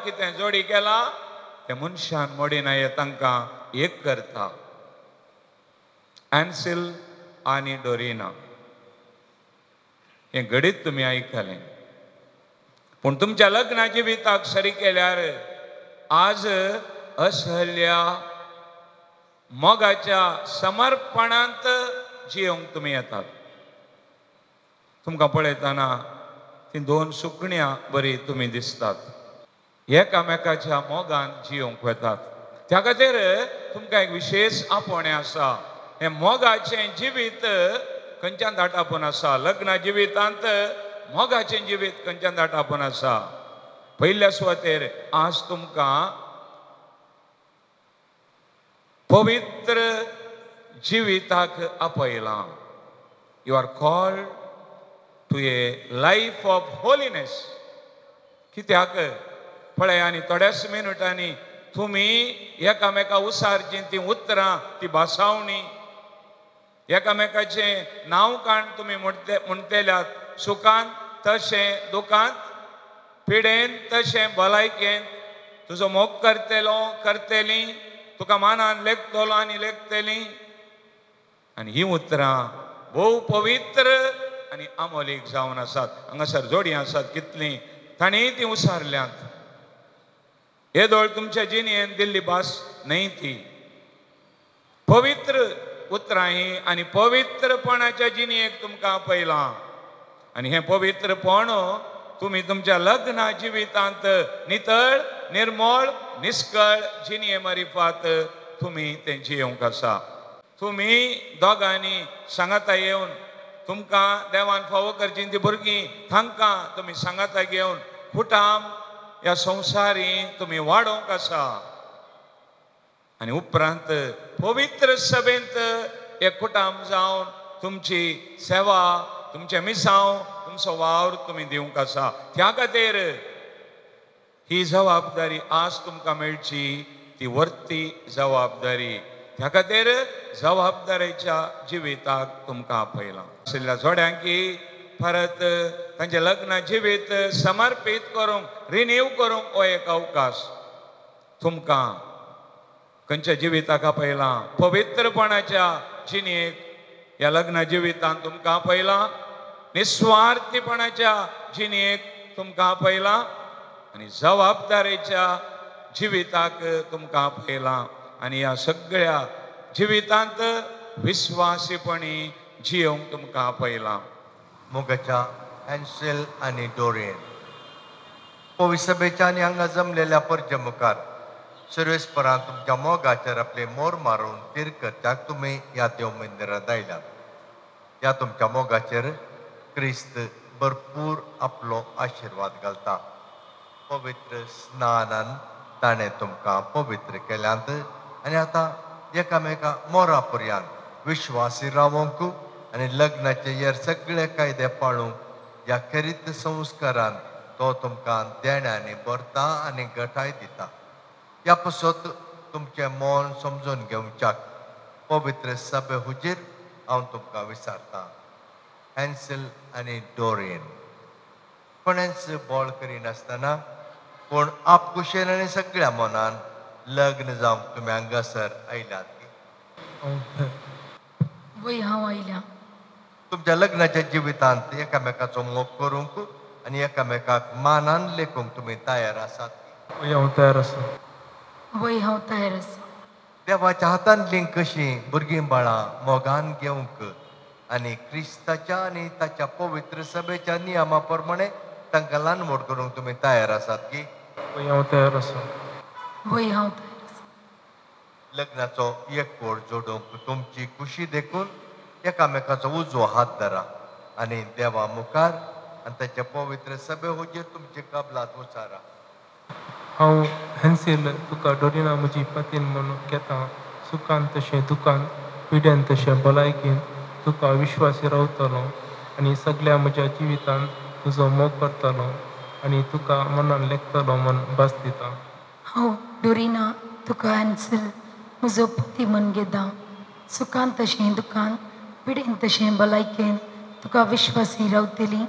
कितें जोडी केला ते मनशान मोडिना हे तांकां एक करता. एन्सिल आनी डोरिना हे घडीत तुम्ही आयकलें. पूण तुमच्या लग्नाची विताक सरी केल्यार आज असहल्या मोगाच्या समर्पणांत जियोंक तुम्ही येतात. तुमकां पळयतना ती दोन सुकण्यां बरी तुम्ही दिसतात. एकामेकाच्या मोगान जियोंक वेतात. त्या खातीर तुमकां एक विशेष आपोवणें आसा. हे मोगाचें जिवीत खंयच्यान दाटापून आसा. लग्ना जिवितांत मोगाचें जिवीत खंयच्यान दाटापून आसा. पयल्या सुवातेर आज तुमकां पवित्र जिविताक आपयलां. You are called to a life of holiness. कित्याक पळय आनी थोड्याच मिनटांनी तुमी एकामेका उसारची ती उतरां ती भासावणी एकामेकाचें नांव काण तुमी म्हणटल्यात. सुखांत तशें दुखांत, पिडेन तशें भलायकेन तुजो मोग करतेली, तुका मानान लेखतलो आनी लेखतली. आनी ही उतरां भोव पवित्र आनी आमोलीक जावन आसात. हांगासर जोडी आसात कितलीं तांणी ती उसारल्यांत. येदोळ तुमच्या जिणेन दिल्ली भास न्हय ती पवित्र उतरां ही आनी पवित्रपणाच्या जिणेक तुमकां आपयलां. आनी हें पवित्रपण तुमी तुमच्या लग्ना जिवितांत नितळ निर्मळ निश्कळ जिणे मारिफात तुमी तें जियोंक आसा. तुमी दोगांनी सांगाता येवन तुमकां देवान फावो करची ती भुरगीं तांकां तुमी सांगाता घेवन कुटाम ह्या संवसारी तुमी वाडोवंक आसा. आनी उपरांत पवित्र सभेंत एक कुटाम जावन तुमची सेवा, तुमचें मिसांव, तुमचो वावर तुमी दिवंक आसा. त्या खातीर ही जबाबदारी आज तुमकां मेळची ती वर्ती जबाबदारी. त्या खातीर जबाबदारेच्या जिविताक तुमकां आपयलां. आशिल्ल्या जोड्यांकी परत तांचें लग्न जिवीत समर्पीत करूंक रिन्यू करूंक हो एक अवकाश तुमकां खंयच्या जिविताक आपयलां. पवित्रपणाच्या जिणेक ह्या लग्न जिवितांत तुमकां आपयलां. निस्वार्थीपणाच्या जिणेक तुमकां आपयलां आनी जबाबदारेच्या जिविताक तुमकां आपयलां. आनी ह्या सगळ्या जिवितांत विश्वासीपणी जियोंक तुमकां आपयलां. मोगाच्या एन्सेल आनी डोरेन पवित्र सभेच्या आनी हांगा जमलेल्या परजे मुखार सर्वेस्परान तुमच्या मोगाचेर आपले मोर मारून तीर करत्याक तुमी ह्या देव मंदिरांत आयल्यात. ह्या तुमच्या मोगाचेर क्रिस्त भरपूर आपलो आशिर्वाद घालता. पवित्र स्नानान ताणें तुमकां पवित्र केल्यांत आनी आतां एकामेका मोरा पर्यंत विश्वासी रावोंक आनी लग्नाचे हेर सगळे कायदे पाळूंक ह्या खरीत संस्कारान तो तुमकां देण्यानी बरता आनी घटाय दिता. ह्या पासत तुमचें मन समजून घेवच्याक पवित्र सभे हुजीर हांव तुमकां विचारतां. एन्सेल आनी डोरेन कोणेंच बोळ करिनासतना पूण आपकुशेन आनी सगळ्या मनान लग्न जावंक तुमी हांगासर आयल्यात. वय हांव आयल्या. तुमच्या लग्नाच्या जिवितांत एकामेकाचो मोग करूंक आनी एकामेकाक मानान लेखूंक तुमी तयार आसात. हांव तयार आसा. वय हांव तयार आसा. देवाच्या हातांतलीं कशीं भुरगीं बाळां मोगान घेवंक आनी क्रिस्ताच्या आनी ताच्या पवित्र सभेच्या नियमा प्रमाणे तांकां ल्हान व्हड करूंक तुमी तयार आसात की? हांव तयार आसा. वय हांव तयार आसा. लग्नाचो एकवट जोडूंक तुमची खुशी देखून एकामेकाचो उजवो हात धरा आनी देवा मुखार आनी ताच्या पवित्र सभे हुजीर तुमची कबलात उचारा. हांव एन्सेल तुका डोरिना म्हजी पतीन म्हणून घेता. सुखान तशें दुखान, पिड्यान तशें भलायकेन तुका विश्वासी रावतलो आनी सगळ्या म्हज्या जिवितांत तुजो मोग करतलो आनी तुका मनान लेखतलो म्हूण भास दिता. हांव डोरिना तुका एन्सेल म्हजो पती म्हूण घेता. सुखान तशें दुखान, पिडेन तशें भलायकेन तुका विश्वासी रावतली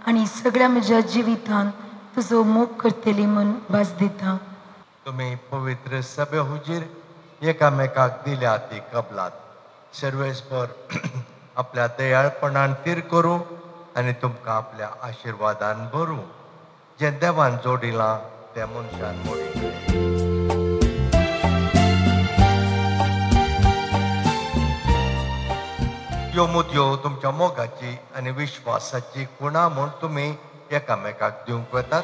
आनी सगळ्या म्हज्या जिवितांत तुजो मोग करतली म्हूण भास दिता. तुम्ही पवित्र सभे हुजीर एकामेकाक दिल्या ती कबलात. सर्वेस्पर आपल्या दयाळपणान तीर करूं आनी तुमकां आपल्या आशिर्वादान भरूं. जे देवान जोडिलां त्या मनशान मोडी करूं. ह्यो मुदयो तुमच्या मोगाची आनी विश्वासाची खुणा म्हूण तुमी एकामेकाक दिवंक वेतात.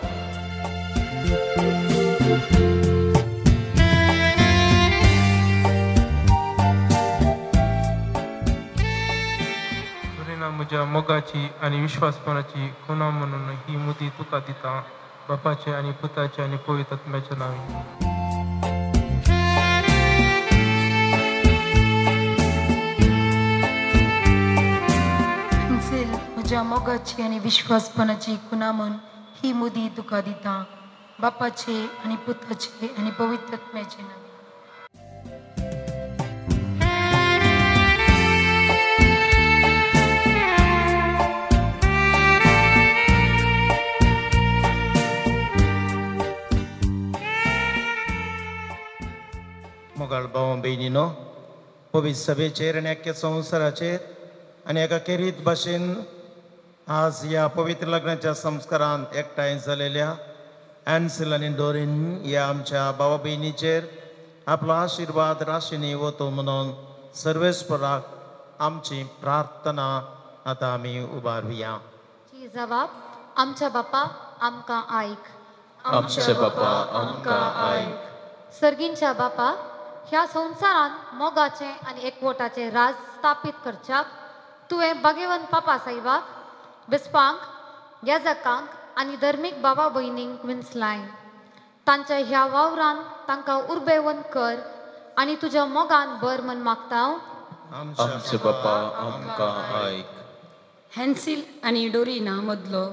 डोरिना म्हज्या मोगाची आनी विश्वासपणाची खुणा म्हणून ही मुदी तुका दिता, बापाचे आनी पुताचे आनी पवित्र आत्म्याच्या नांवान. म्हज्या मोगाची आनी विश्वासपणाची खुणा म्हूण ही मुदी तुका दिता, बापाचे आनी पुताचे आनी पवित्र आत्म्याचे नांवान. मोगाळ भाव भयणीनो, पवित्र सभेचेर आनी अख्ख्या संवसाराचेर आनी एका खेरीत भाशेन आज ह्या पवित्र लग्नाच्या संस्कारांत एकठांय जालेल्या एन्सेल आनी डोरीन ह्या आमच्या भावा भयणीचेर आपलो आशिर्वाद राशीनी वतो म्हणून सर्वेस्पराक आमची प्रार्थना आतां आमी उबारुया. जबाब आमच्या बापा आमकां आयक. आमचे बापा आमकां आयक. सर्गींच्या बापा, ह्या संवसारांत मोगाचें आनी एकवटाचें राज स्थापीत करच्याक तुवें भाग्यवान पापा साहेबाक, बिस्पांक, याजकांक आनी धर्मीक भावा भयणींक विंचलाय. तांच्या ह्या वावरान तांकां उर्बेवंत कर आनी तुज्या मोगान भर म्हण मागता हांव. आमचे बापा आमकां आयक. हॅन्सिल आनी डोरिना मदलो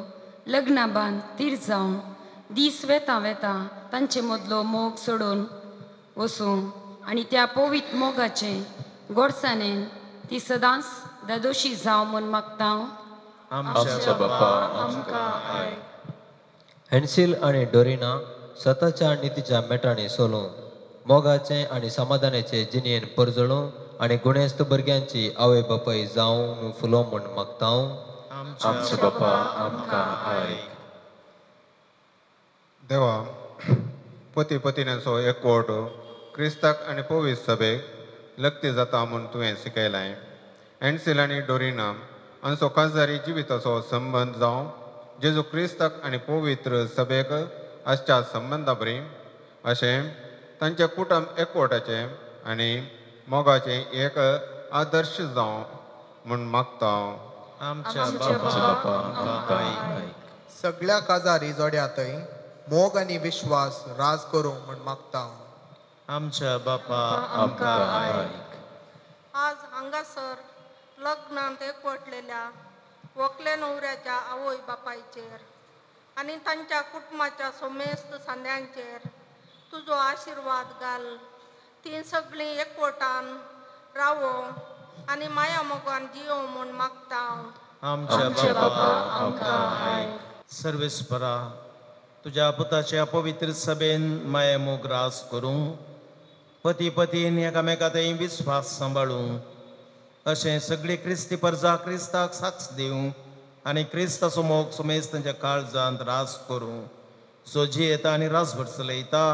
लग्ना बांद तीर जावन दीस वेता वेता तांचे मदलो मोग सोडून वचूं आनी त्या पवित्र मोगाचे गोडसाणेन ती सदांच दादोशी जावं म्हूण मागता हांव. आमचे बापा आमकां आयक. हॅन्सिल आनी डोरिना स्वताच्या नितीच्या मेटांनी सोलूं मोगाचे आनी समाधानाचे जिणेन परजळूं आनी गुणेस्त भुरग्यांची आवय बापाय जावं फुलो म्हूण मागता हांव. आमचे बापा आमकां आयक. देवा, पती पत्नीचो एकवट क्रिस्ताक आनी पवित्र सभेक लक्ती जाता म्हूण तुवें शिकयलाय. एन्सेल आनी डोरिना हांचो खासदारी जिविताचो संबंद जावं जेजू क्रिस्ताक आनी पवित्र सभेक आसच्या संबंदा बरी अशें तांचे कुटुंब एकवटाचे आनी मोगाचे एक आदर्श जावं म्हूण मागता हांव. आमच्या बापा आमकां आयक. सगळ्या काजारी जोड्यातय मोग आनी विश्वास राज करूं म्हूण मागता हांव. आमच्या बापा आमकां आयक. आज हांगासर लग्नांत एकवटलेल्या व्हंकले न्हवऱ्याच्या आवय बापायचेर आनी तांच्या कुटुंबाच्या सोमेस्त सांद्यांचेर तुजो आशिर्वाद घाल. ती सगळीं एकवटान रावो आनी माया मोगान जियो म्हूण मागता हांव. आमच्या बापा आमकां आयक. सर्वेस्परा, तुज्या पुताच्या पवित्र सभेन माये मोग रास करूं, पती पतीन एकामेकांतय विस्वास सांबाळूं, अशें सगळीं क्रिस्ती परजा क्रिस्ताक साक्ष दिवं आनी क्रिस्ताचो मोग सुमेस्त तांच्या काळजांत रास करूं. सो जियेता आनी रासभर चलयता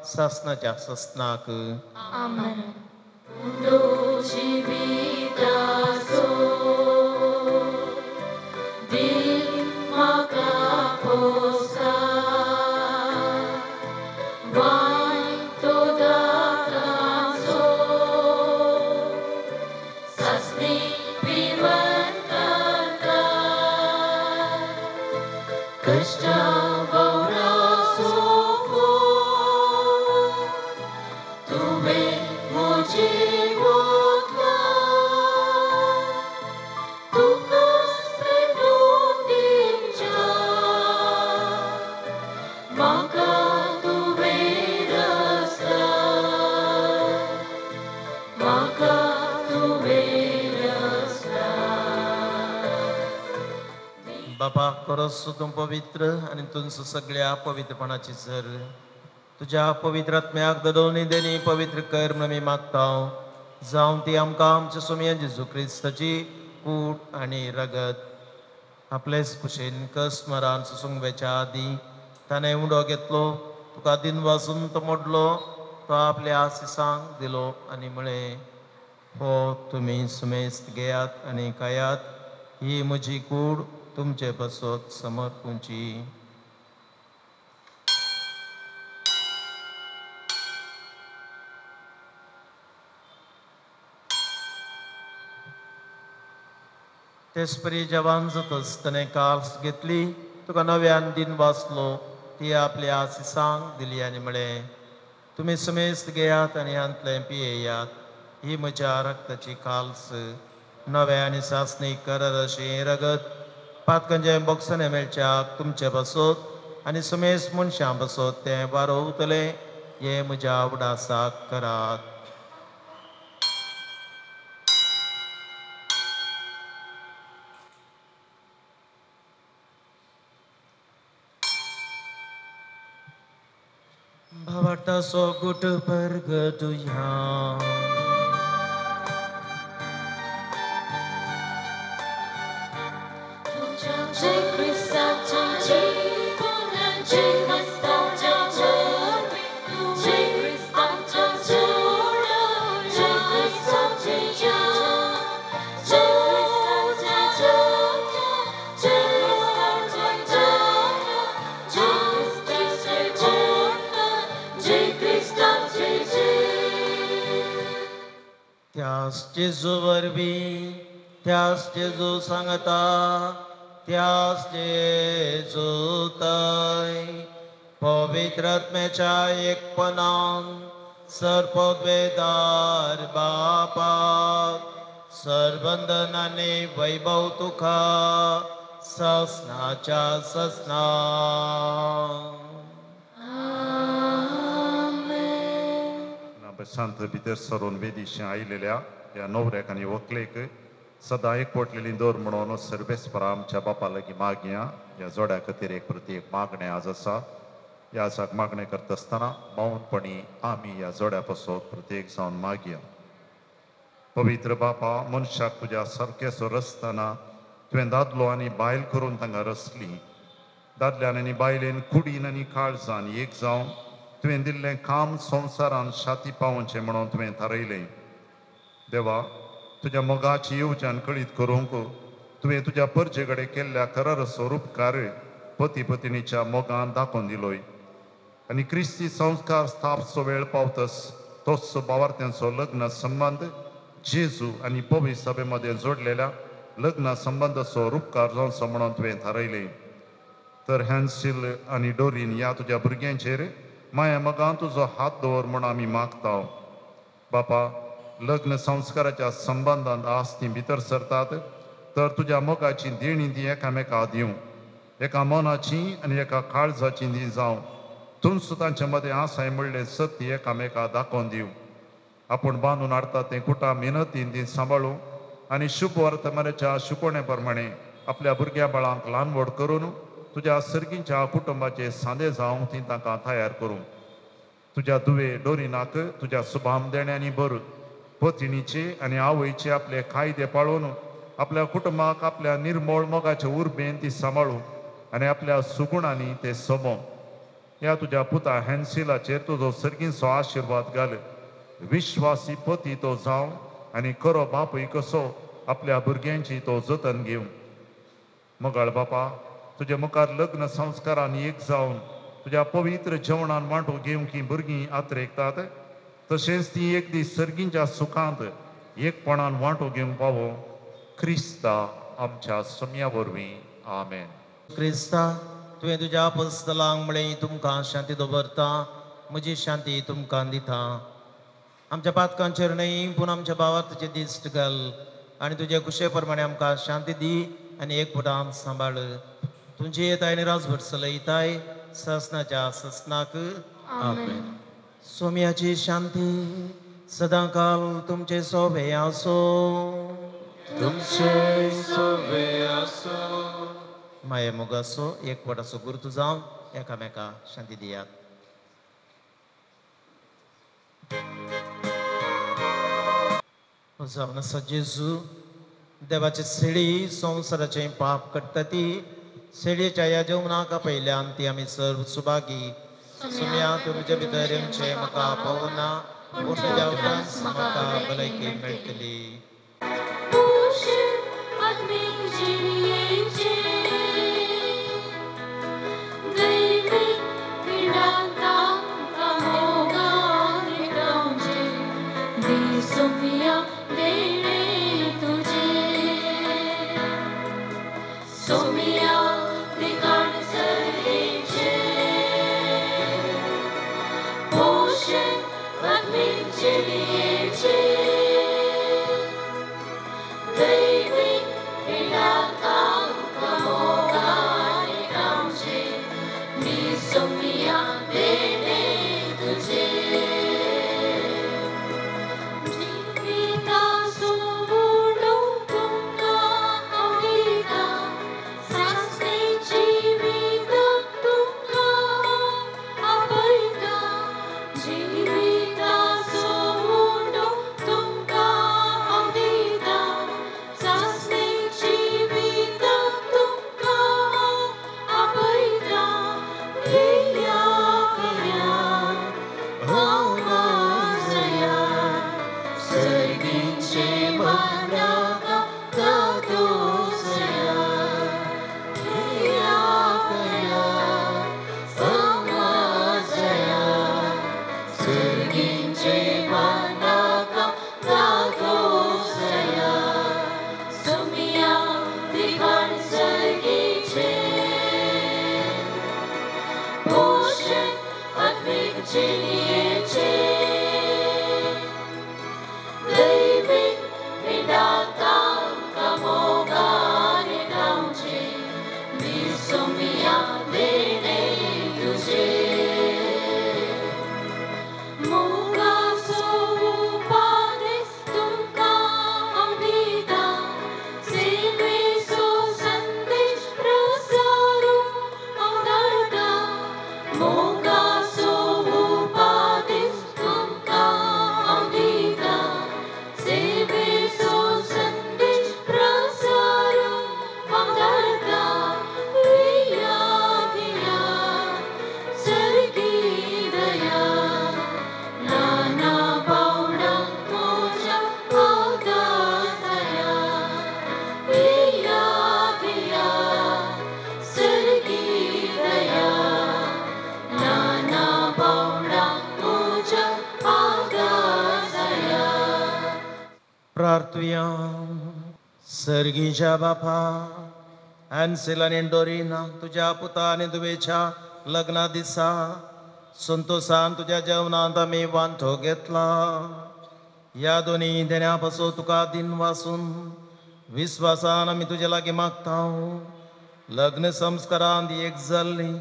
सासनाच्या ससनाक. आमेन. खरोच तूं पवित्र आनी तुमचो सगळ्या पवित्रपणाची सर तुज्या पवित्र आत्म्याक दोनी देनी पवित्र कर म्हणून मी मागता जावं ती आमकां आमच्या सोमया जेजू क्रिस्ताची कूट आनी रगत आपलेच कुशेन कस मरान सुसुंगवेच्या आदी ताणें उडो घेतलो तुका दिन वाचून तो मोडलो तो आपल्या आशिसांक दिलो आनी म्हळें हो तुमी सुमेस्त घेयात आनी खायात ही म्हजी कूड तुमचे बसोत समर्पूंची तेसपरी जवान जातच ताणें काल्स घेतली तुका नव्यान दिन वाचलो ती आपल्या आशिसांक दिली आनी म्हळें तुमी सुमेस्त घेयात आनी हांतलें पियेयात ही म्हज्या रक्ताची काल्स नवे आनी सासणीक करार अशें रगत पातकांचे बोक्सने मेळच्याक तुमचे बसोत आनी सुमेस्त मनशां बसोत तें वारोवतले हे म्हज्या उडासाक करात भावार्था सो गुट परगटुया त्यास जेजू वरवीं त्यास जेजू सांगता त्यास जेजू तय पवित्र आत्म्याच्या एकपणान सर्पोद्वेदार बापाक सरबंधनाने वैभव तुका ससनाच्या ससना शांत भितर सरून वेदीशी आयलेल्या ह्या न्हवऱ्याक आनी व्हंकलेक सदां एकवटलेली दवर म्हणून सर्वेस्परा आमच्या बापा लागीं मागया ह्या जोड्या खातीर एक प्रती एक मागणें आज आसा ह्या आसाक मागणें करता आसतना मौनपणी आमी ह्या जोड्या पासून प्रत्येक जावन मागया पवित्र बापा मनशाक तुज्या सारकेसो रसतना तुवें दादलो आनी बायल करून तांकां रचली दादल्यान आनी बायलेन कुडीन आनी काळजान एक जावन तुवें दिल्लें काम संवसारान शाती पावोवचें म्हणून तुवें थारयलें देवा तुज्या मोगाची येवच्यान कळीत करूंक तुवें तुज्या परजे कडेन केल्ल्या करार स्वरूपकार पती पत्नीच्या मोगान दाखोवन दिलोय आनी क्रिस्ती संस्कार स्थापचो वेळ पावतस तोच भावार्थ्यांचो लग्न संबंद जेजू आनी पवित्र सभे मदें जोडलेल्या लग्न संबंदाचो रूपकार जावचो म्हणून तुवें थारयलें तर हॅन्सिल आनी डोरीन ह्या तुज्या भुरग्यांचेर माया मगां तुजो हात दवर म्हूण आमी मागता बापा लग्न संस्काराच्या संबंदांत आस्ती भितर सरतात तर तुज्या मोगाची देणी ती एकामेकाक दिवं एका मनाची आनी एका काळजाची दी जावं तुमचो तांचे मदें आसाय म्हणलें सत्य एकामेकाक दाखोवन दिवं आपूण बांदून हाडटा तें कुटां मेहनतीन ती सांबाळूं आनी शुभ वर्तमानाच्या शिकोवणे प्रमाणे आपल्या भुरग्या बाळांक ल्हान व्हड करून तुज्या सर्गींच्या कुटुंबाचे सांदे जावंक ती तांकां तयार करूं तुज्या दुवे डोरिनाक तुज्या सुभाम देण्यानी बर पत्नीचे आनी आवयचे आपले कायदे पाळून आपल्या कुटुंबाक आपल्या निर्मळ मोगाचे उर्बेन ती सांबाळूं आनी आपल्या सुगुणांनी ते सोमो ह्या तुज्या पुता हॅन्सिलाचेर तुजो सर्गींचो आशिर्वाद घाल विश्वासी पती तो जावं आनी खरो बापूय कसो आपल्या भुरग्यांची तो जतन घेवं मोगाळ बापा तुजे मुखार लग्न संस्कारान एक जावन तुज्या पवित्र जेवणान वांटो घेवंकी भुरगीं आत्रेकतात तशेंच ती एक दीस सर्गींच्या सुखांत एकपणान वांटो घेवंक पावो क्रिस्ता आमच्या सम्या वरवीं आमेन क्रिस्ता तुवें तुज्या अपोस्तलांक म्हळें तुमकां शांती दवरता म्हजी शांती तुमकां दिता आमच्या पातकांचेर न्हय पूण आमच्या भावार्थाचेर दिश्ट घाल आनी तुजे कुशे प्रमाणे आमकां शांती दी आनी एकवटान सांबाळ तुमची येताय आनी राजभर चलयताय ससनाच्या ससनाक आमेन सोम्याची शांती सदांकाल तुमचे सोबे आसो तुमचे सोबे आसो माये मोगाचो एकवटाचो गुर्तू जावन एकामेका शांती दियात. जावन आसा जेजू देवाची सेडी संवसाराचें पाप कट्टा ती सेडीच्या ह्या जेवणाका पयल्यान ती आमी सर्व सुभागी सुम्या तुमच्या भितर येवचें म्हाका पावना पूण तुज्या उपरांत म्हाका भलायकी मेळटली. प्रार्थुया. सर्गीच्या बापा हॅन्सेल आनी डोरीना तुज्या पुता आनी दुवेच्या लग्ना दिसा संतोषान तुज्या जेवणांत आमी वांटो घेतला. ह्या दोनी देण्या पासून तुका दिन वासून विस्वासान आमी तुजे लागीं मागता. लग्न संस्कारांत एक जाल्ली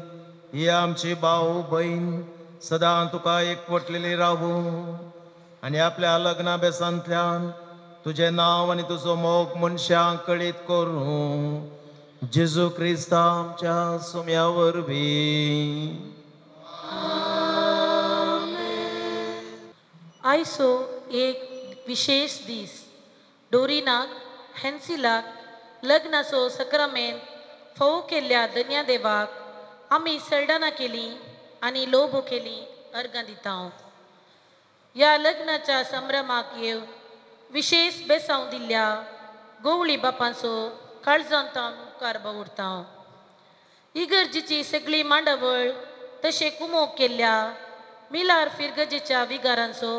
ही आमची भाव भयण सदां तुका एकवटलेली रावूं आनी आपल्या लग्ना बेसांतल्यान तुझे नाव आनी तुजो मोग मनशांक कळीत करूं जेजू क्रिस्त आमच्या सुम्या वरवीं. आयचो एक विशेष दीस. डोरीनाक हॅन्सिलाक लग्नाचो सक्रामेंत फोव केल्ल्या धन्या देवाक आमी सल्डना केली आनी लोबो केली अर्गां दिता. ह्या लग्नाच्या संभ्रमाक येव विशेष बेसांव दिल्ल्या गोवळी बापांचो काळजांत मुखार बावुरता. इगर्जेची सगळी मांडवळ तशें कुमोग केल्ल्या मिलार फिरगजेच्या विगारांचो